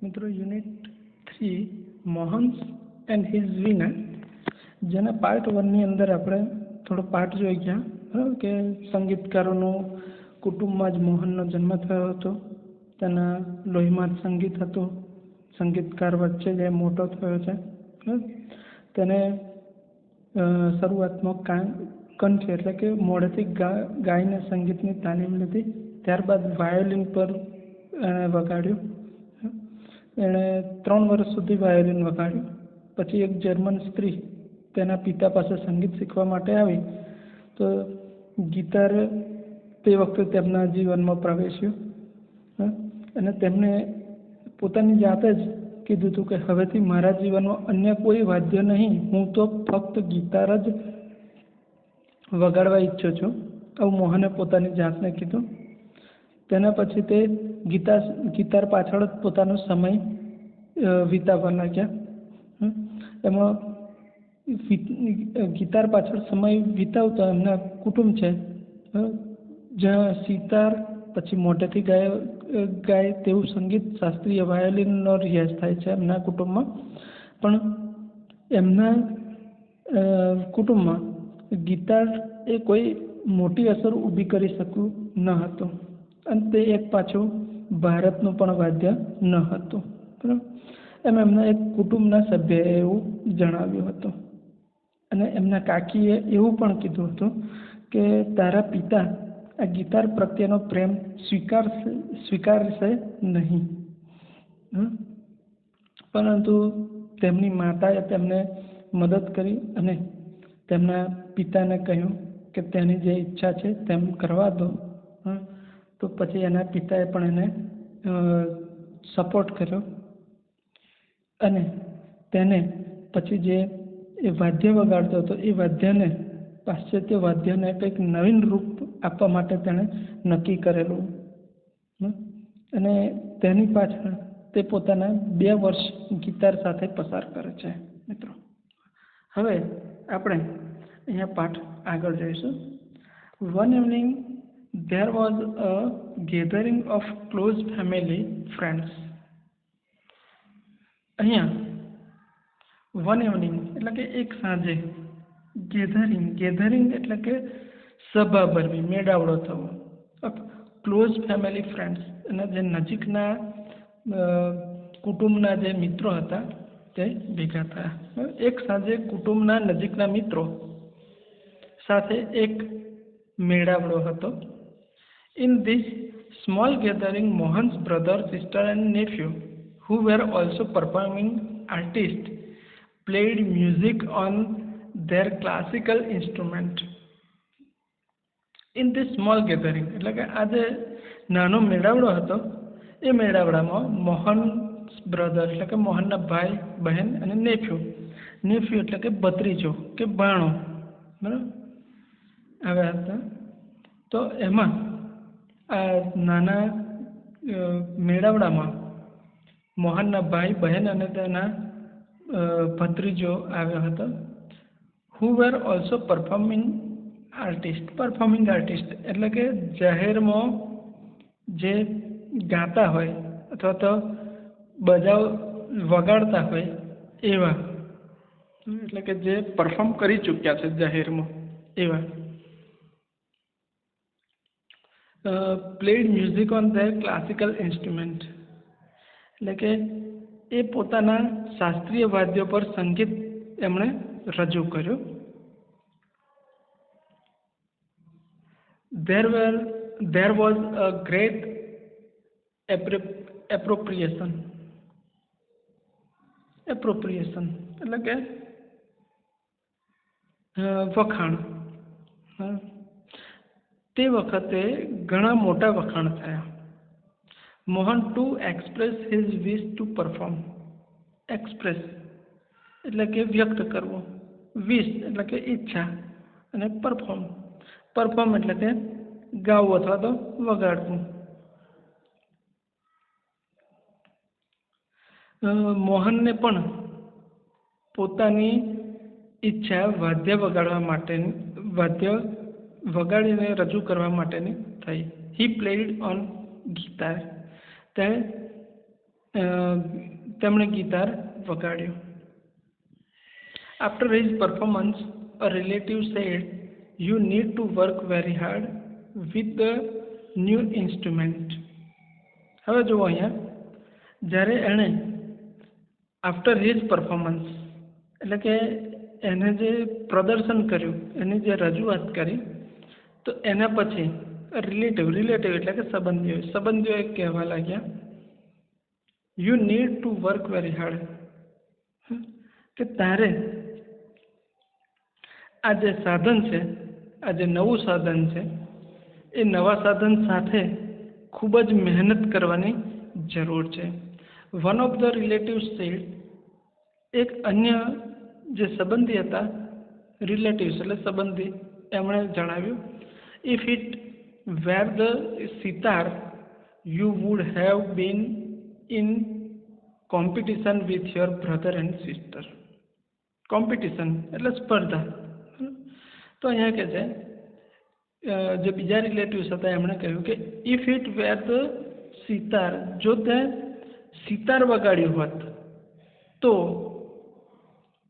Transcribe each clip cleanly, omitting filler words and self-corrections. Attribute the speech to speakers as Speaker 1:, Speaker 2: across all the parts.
Speaker 1: મિત્રો unit 3 Mohan's and his વીના, જેના part 1 ની અંદર આપણે થોડો પાર્ટ જોઈ ગયા બરાબર કે સંગીતકારોનું કુટુંબમાં જ મોહનનો જન્મ થયો હતો. તેના લોહીમાં જ સંગીત હતું. સંગીતકાર વચ્ચે જે મોટો થયો છે. તેને શરૂઆતમાં કંઠ એટલે કે મોઢેથી ગાઈને સંગીતની તાલીમ લીધી. ત્યારબાદ વાયોલિન પર વગાડ્યું. એણે 3 વર્ષ સુધી વાયોલિન વગાડ્યું. પછી એક જર્મન સ્ત્રી તેના પિતા પાસે સંગીત શીખવા માટે આવી તો ગિટાર તે વખતે તેમના જીવનમાં પ્રવેશ્યું અને તેમને પોતાની જાતે જ કીધું હતું કે હવેથી મારા જીવનમાં અન્ય કોઈ વાદ્ય નહીં, હું તો ફક્ત ગિટાર જ વગાડવા ઈચ્છું છું. આવું મોહને પોતાની જાતને કીધું. તેના પછી તે ગિટાર પાછળ જ પોતાનો સમય વિતાવવા લાગ્યા. એમાં ગિટાર પાછળ સમય વિતાવતા એમના કુટુંબ છે જ્યાં સિતાર પછી મોટેથી ગાય તેવું સંગીત, શાસ્ત્રીય વાયોલિનનો રિયાઝ થાય છે એમના કુટુંબમાં. પણ એમના કુટુંબમાં ગિટાર એ કોઈ મોટી અસર ઊભી કરી શકતું ન હતું અને તે એક પાછું ભારતનું પણ વાદ્ય ન હતું. બરાબર, એમના એક કુટુંબના સભ્યએ એવું જણાવ્યું હતું અને એમના કાકીએ એવું પણ કીધું હતું કે તારા પિતા આ ગિટાર પ્રત્યેનો પ્રેમ સ્વીકારશે નહીં. પરંતુ તેમની માતાએ તેમને મદદ કરી અને તેમના પિતાને કહ્યું કે તેની જે ઈચ્છા છે તેમ કરવા દો. તો પછી એના પિતાએ પણ એને સપોર્ટ કર્યો અને તેને પછી જે એ વાદ્ય વગાડતો હતો એ વાદ્યને, પાશ્ચાત્ય વાદ્યને કંઈક નવીન રૂપ આપવા માટે તેણે નક્કી કરેલું અને તેની પાછળ તે પોતાના 2 વર્ષ ગિટાર સાથે પસાર કરે છે. મિત્રો, હવે આપણે અહીંયા પાઠ આગળ જઈશું. One evening there was a gathering of close family friends. અહીંયા વન ઇવનિંગ એટલે કે એક સાંજે, ગેધરિંગ એટલે કે સભા ભરવી, મેળાવડો થવો. ક્લોઝ ફેમિલી ફ્રેન્ડ્સ અને જે નજીકના કુટુંબના જે મિત્રો હતા તે ભેગા થયા. એક સાંજે કુટુંબના નજીકના મિત્રો સાથે એક મેળાવડો હતો. In this small gathering, Mohan's brother, sister and nephew, who were also performing artists, played music on their classical instrument. In this small gathering, એટલે કે આજે નાનો મેળાવડો હતો. એ મેળાવડામાં મોહન્સ બ્રધર એટલે કે મોહનના ભાઈ, બહેન અને નેફ્યુ એટલે કે ભત્રીજો કે ભાણો બરાબર આવ્યા હતા. તો એમાં આ નાના મેળાવડામાં મોહનના ભાઈ, બહેન અને તેના ભત્રીજો આવ્યા હતા. હુ વેર ઓલ્સો પરફોર્મિંગ આર્ટિસ્ટ એટલે કે જાહેરમાં જે ગાતા હોય અથવા તો વગાડતા હોય એવા, એટલે કે જે પરફોર્મ કરી ચૂક્યા છે જાહેરમાં એવા. Played music on there classical instrument એટલે કે એ પોતાના શાસ્ત્રીય વાદ્યો પર સંગીત એમણે રજૂ કર્યું. There was a great appropriation એટલે કે વખાણ. તે વખતે ઘણા મોટા વખાણ થયા. મોહન ટુ એક્સપ્રેસ હિઝ વિશ ટુ પરફોર્મ. એક્સપ્રેસ એટલે કે વ્યક્ત કરવો, વિશ એટલે કે ઈચ્છા અને પરફોર્મ એટલે કે ગાવું અથવા તો વગાડવું. મોહનને પણ પોતાની ઈચ્છા વાદ્ય વગાડીને રજૂ કરવા માટેની થઈ. He played on guitar. તે તેમણે guitar વગાડ્યું. After his performance, a relative said, "You need to work very hard with the new instrument." હવે જુઓ અહીંયા, જ્યારે એણે આફ્ટર હિઝ પરફોર્મન્સ એટલે કે એને જે પ્રદર્શન કર્યું, એની જે રજૂઆત કરી, તો એના પછી રિલેટિવ એટલે કે સંબંધીઓ કહેવા લાગ્યા, you need to work very hard, કે તારે આ જે સાધન છે, આ જે નવું સાધન છે, એ નવા સાધન સાથે ખૂબ જ મહેનત કરવાની જરૂર છે. One of the relatives said, એક અન્ય જે સંબંધી હતા, રિલેટિવ્સ એટલે સંબંધી, એમણે જણાવ્યું, if it were the sitar you would have been in competition with your brother and sister. Competition એટલે સ્પર્ધા. તો અહીંયા કે છે, જે બીજા રિલેટિવ્સ હતા એમણે કહ્યું કે if it were the sitar, જો તે સિતાર વગાડ્યું હોત તો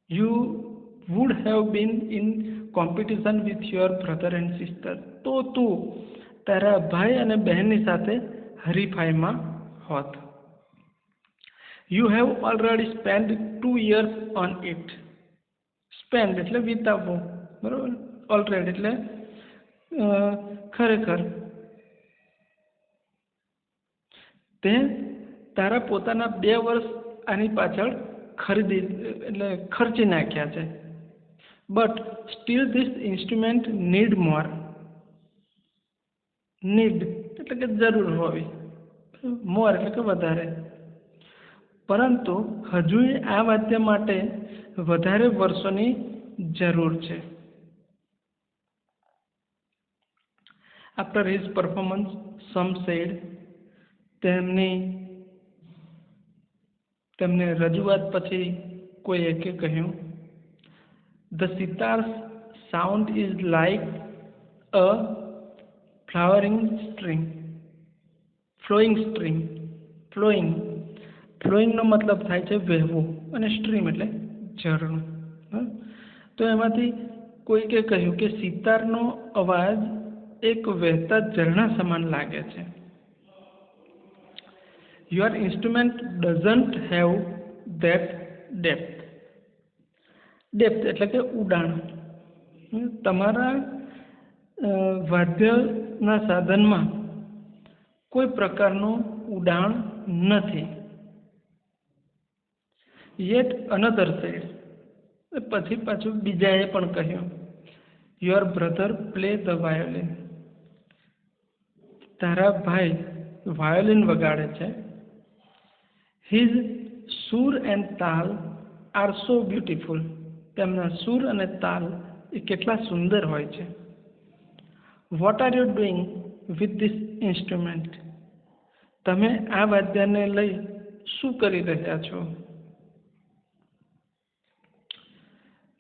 Speaker 1: you would have been in competition with your brother and sister, તો તું તારા ભાઈ અને બહેનની સાથે હરીફાઈમાં હોત. You have already spend 2 years on it. Spend એટલે વિતાવવું, બરાબર. ઓલરેડી એટલે ખરેખર તે તારા પોતાના 2 વર્ષ આની પાછળ ખર્ચી નાખ્યા છે. But still this instrument need more. Need એટલે કે જરૂર હોવી, મોર એટલે કે વધારે. પરંતુ હજુ આ વાદ્ય માટે વધારે વર્ષોની જરૂર છે. After his performance some said, તેમને રજૂઆત પછી કોઈ એકે કહ્યું, the sitar's sound is like a flowing stream. ફ્લોઈંગનો મતલબ થાય છે વહેવું, અને સ્ટ્રીમ એટલે ઝરણું. તો એમાંથી કોઈકે કહ્યું કે સિતારનો અવાજ એક વહેતા ઝરણા સમાન લાગે છે. Your instrument doesn't have that depth. Depth એટલે કે ઉડાણ. તમારા વાદ્યના સાધનમાં કોઈ પ્રકારનું ઉડાણ નથી. યેટ અનધર સેડ, પછી પાછું બીજાએ પણ કહ્યું, your brother play the violin. તારા ભાઈ વાયોલિન વગાડે છે. હિઝ સૂર એન્ડ તાલ આર સો બ્યુટીફુલ. તેમના સૂર અને તાલ એ કેટલા સુંદર હોય છે. What are you doing with this instrument. તમે આ વાદ્યને લઈ શું કરી રહ્યા છો?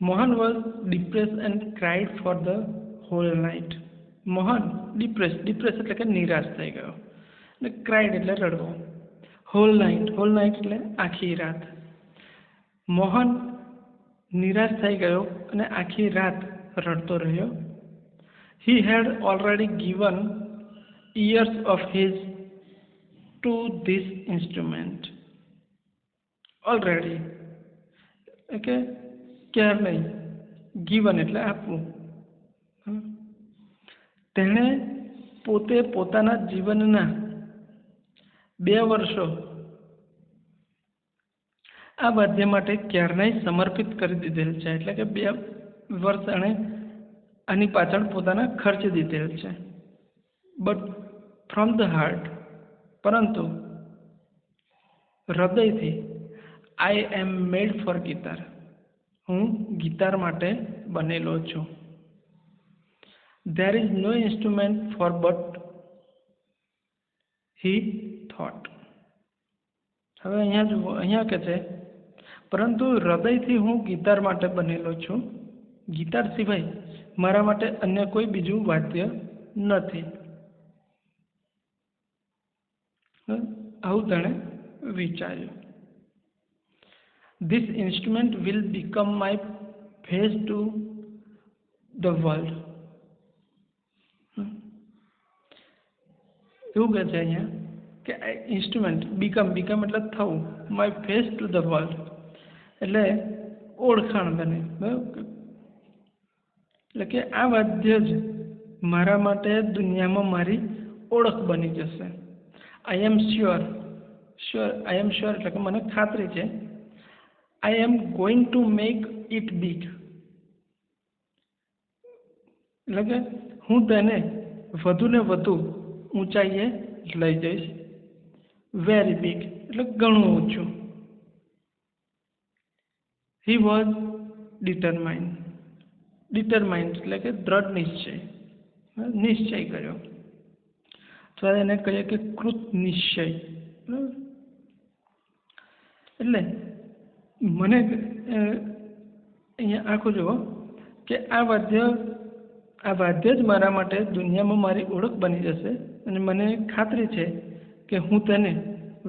Speaker 1: Mohan was depressed and cried for the whole night. Mohan depress એટલે કે નિરાશ થઈ ગયો, અને ક્રાઇડ એટલે રડવો. હોલ નાઇટ એટલે આખી રાત. મોહન નિરાશ થઈ ગયો અને આખી રાત રડતો રહ્યો. He had already given years of his to this instrument. Already એટલે ક્યાર નહીં, ગિવન એટલે આપવું. તેણે પોતે પોતાના જીવનના 2 વર્ષો આ વાદ્ય માટે ક્યારનાય સમર્પિત કરી દીધેલ છે. એટલે કે 2 વર્ષ એણે આની પાછળ પોતાના ખર્ચ દીધેલ છે. બટ ફ્રોમ ધ હાર્ટ, પરંતુ હૃદયથી, આઈ એમ મેડ ફોર ગિટાર. હું ગિટાર માટે બનેલો છું. There is no instrument for but he thought. હવે અહીંયા જુઓ, અહીંયા કે છે, પરંતુ હૃદયથી હું ગિટાર માટે બનેલો છું. ગિટાર સિવાય મારા માટે અન્ય કોઈ બીજું વાદ્ય નથી. આવું તેણે વિચાર્યું. This instrument will become my face to the world. એવું કહે છે અહીંયા કે ઇન્સ્ટ્રુમેન્ટ બીકમ એટલે થવું, my face to the world એટલે ઓળખાણ બને. બરાબર, એટલે કે આ વાદ્ય જ મારા માટે દુનિયામાં મારી ઓળખ બની જશે. આઈ એમ શ્યોર એટલે કે મને ખાતરી છે. I am going to make it big એટલે કે હું તેને વધુ ને વધુ ઊંચાઈએ લઈ જઈશ. વેરી બિગ એટલે ઘણું ઊંચું. હી વોઝ ડિટરમાઇન્ડ એટલે કે દ્રઢ નિશ્ચય કર્યો, અથવા એને કહીએ કે કૃત નિશ્ચય. એટલે મને અહીંયા આખું જુઓ કે આ વાદ્ય જ મારા માટે દુનિયામાં મારી ઓળખ બની જશે, અને મને ખાતરી છે કે હું તેને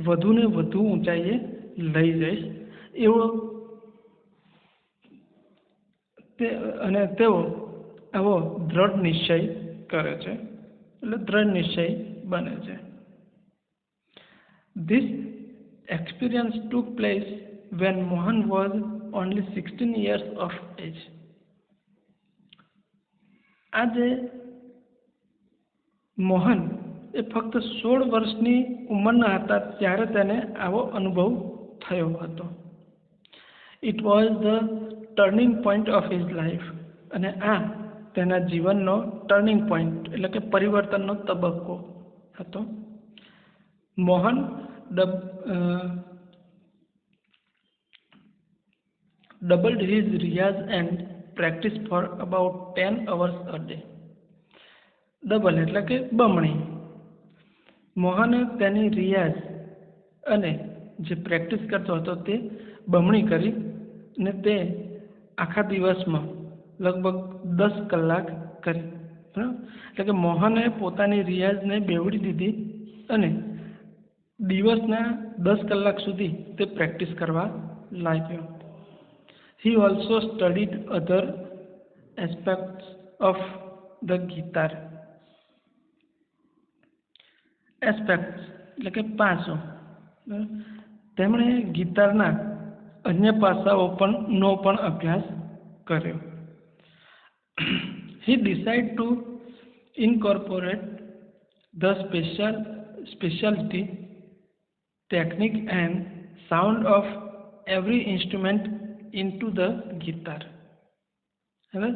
Speaker 1: વધુ ને વધુ ઊંચાઈએ લઈ જઈશ. એવો અને તેઓ આવો દ્રઢ નિશ્ચય કરે છે, એટલે દ્રઢ નિશ્ચય બને છે. This experience took place when Mohan was only 16 years of age. આજે મોહન એ ફક્ત 16 વર્ષની ઉંમરના હતા ત્યારે તેને આવો અનુભવ થયો હતો. It was the turning point of his life, અને આ તેના જીવનનો ટર્નિંગ પોઈન્ટ એટલે કે પરિવર્તનનો તબક્કો હતો. Mohan doubled his riyaz and practice for about 10 hours a day. Double એટલે કે બમણી. મોહને તેની રિયાઝ અને જે પ્રેક્ટિસ કરતો હતો તે બમણી કરી, અને તે આખા દિવસમાં લગભગ 10 કલાક કરી. બરાબર, એટલે કે મોહને પોતાની રિયાઝને બેવડી દીધી અને દિવસના 10 કલાક સુધી તે પ્રેક્ટિસ કરવા લાગ્યો. He also studied other aspects of the guitar. Aspects એટલે કે પાસો. તેમણે ગિટારના અન્ય પાસાઓ નો પણ અભ્યાસ કર્યો. He decided to incorporate the specialty, technique and sound of every instrument into the guitar. હવે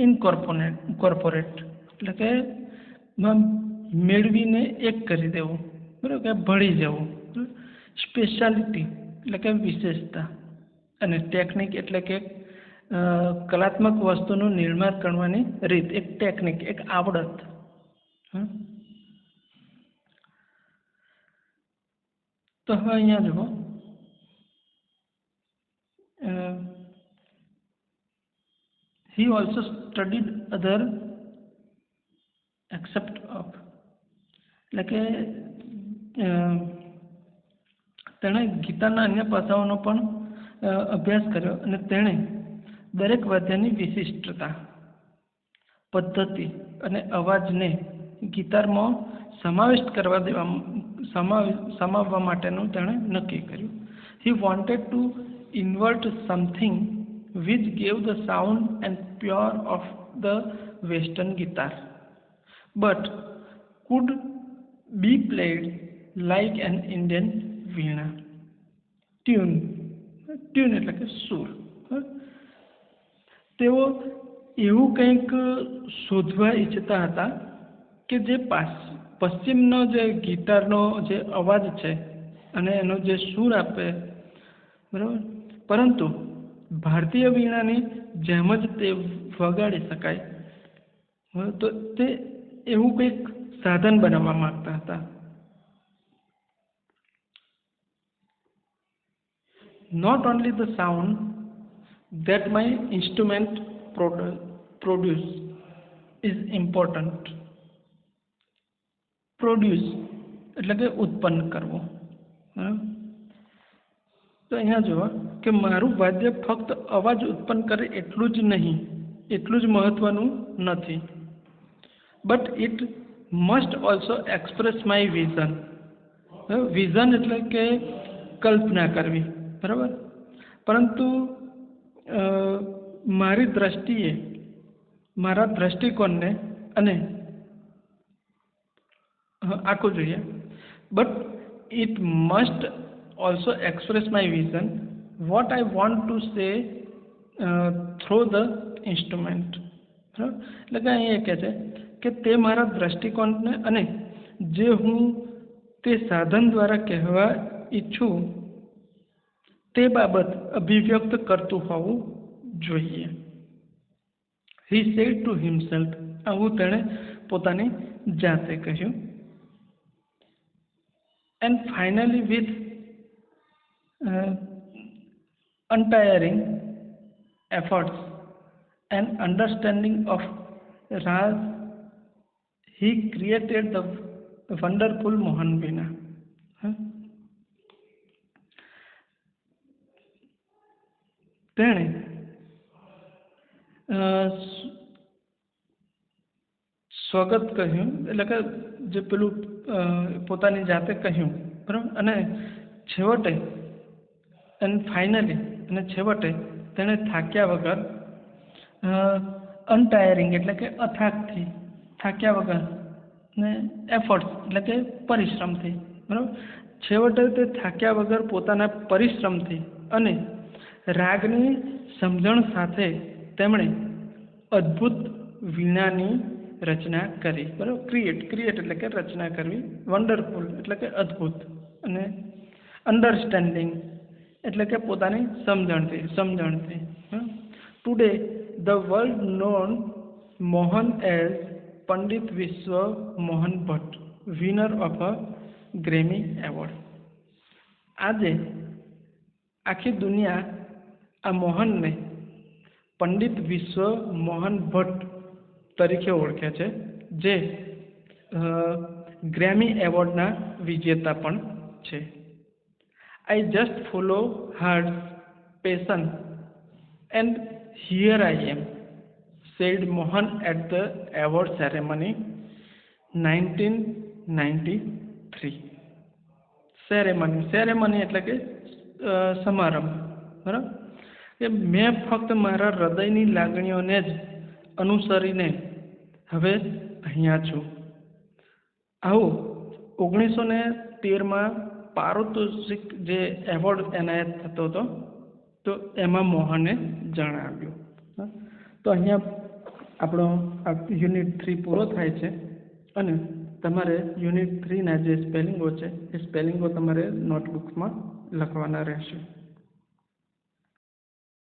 Speaker 1: ઇન્કોર્પોરેટ એટલે કે મેળવીને એક કરી દેવું, બરાબર, કે ભળી જવું. સ્પેશિયાલિટી એટલે કે વિશેષતા, અને ટેકનિક એટલે કે કલાત્મક વસ્તુનું નિર્માણ કરવાની રીત, એક ટેકનિક, એક આવડત. તો હવે અહીંયા જુઓ, he also studied other aspects of એટલે કે તેણે ગીતાના અન્ય પાસાઓનો પણ અભ્યાસ કર્યો, અને તેણે દરેક વાદ્યની વિશિષ્ટતા, પદ્ધતિ અને અવાજને ગીતારમાં સમાવવા માટેનું તેણે નક્કી કર્યું. He wanted to invert something which gave the sound and pure of the Western guitar, but could be played like an Indian veena. Tune એટલે કે સુર. તેઓ એવું કંઈક શોધવા ઈચ્છતા હતા કે જે પશ્ચિમનો જે ગિટારનો જે અવાજ છે અને એનો જે સૂર આપે, બરાબર, પરંતુ ભારતીય વીણાની જેમ જ તે વગાડી શકાય. તો તે એવું કંઈક સાધન બનાવવા માંગતા હતા. Not only the sound that my instrument produce is important. Produce એટલે કે ઉત્પન્ન કરવો. તો અહીંયા જુઓ કે મારું વાદ્ય ફક્ત અવાજ ઉત્પન્ન કરે એટલું જ નહીં, એટલું જ મહત્વનું નથી, but it must also express my vision. Vision એટલે કે કલ્પના કરવી, બરાબર. પરંતુ મારી દ્રષ્ટિએ, મારા દ્રષ્ટિકોણને અને આખું જોઈએ, but it must also express my vision what I want to say throw the instrument. બરાબર. એટલે કે અહીં એ કહે છે કે તે મારા દ્રષ્ટિકોણને અને જે હું તે સાધન દ્વારા કહેવા ઈચ્છું તે બાબત અભિવ્યક્ત કરતું હોવું જોઈએ. He said to himself. આવું તેણે પોતાની જાતે કહ્યું. And finally with untiring efforts and understanding of Ras, he created the wonderful Mohan Veena. તેણે સ્વાગત કહ્યું, એટલે કે જે પેલું પોતાની જાતે કહ્યું, બરાબર. અને છેવટે એન્ડ ફાઇનલી અને છેવટે તેણે થાક્યા વગર અનટાયરિંગ એટલે કે અથાગથી, થાક્યા વગર ને એફર્ટ્સ એટલે કે પરિશ્રમથી, બરાબર. છેવટે તે થાક્યા વગર પોતાના પરિશ્રમથી અને રાગની સમજણ સાથે તેમણે અદ્ભુત વીણાની રચના કરી, બરાબર. ક્રિએટ એટલે કે રચના કરવી, વન્ડરફુલ એટલે કે અદ્ભુત, અને અન્ડરસ્ટેન્ડિંગ એટલે કે પોતાની સમજણથી. Today the world known Mohan as Pandit Vishwa Mohan Bhatt, winner of a Grammy award. આજે આખી દુનિયા આ મોહનને પંડિત વિશ્વ મોહન ભટ્ટ તરીકે ઓળખે છે, જે ગ્રેમી એવોર્ડના વિજેતા પણ છે. I just follow her passion and here I am, said Mohan at the award ceremony 1993. Ceremony એટલે કે સમારંભ, બરાબર. કે મેં ફક્ત મારા હૃદયની લાગણીઓને જ અનુસરીને હવે અહીંયા છું. આવું 1913માં પારિતોષિક જે એવોર્ડ એનાયત થતો હતો, તો એમાં મોહને જણાવ્યું. તો અહીંયા આપણો યુનિટ 3 પૂરો થાય છે, અને તમારે યુનિટ 3ના જે સ્પેલિંગો છે એ સ્પેલિંગો તમારે નોટબુક્સમાં લખવાના રહેશે.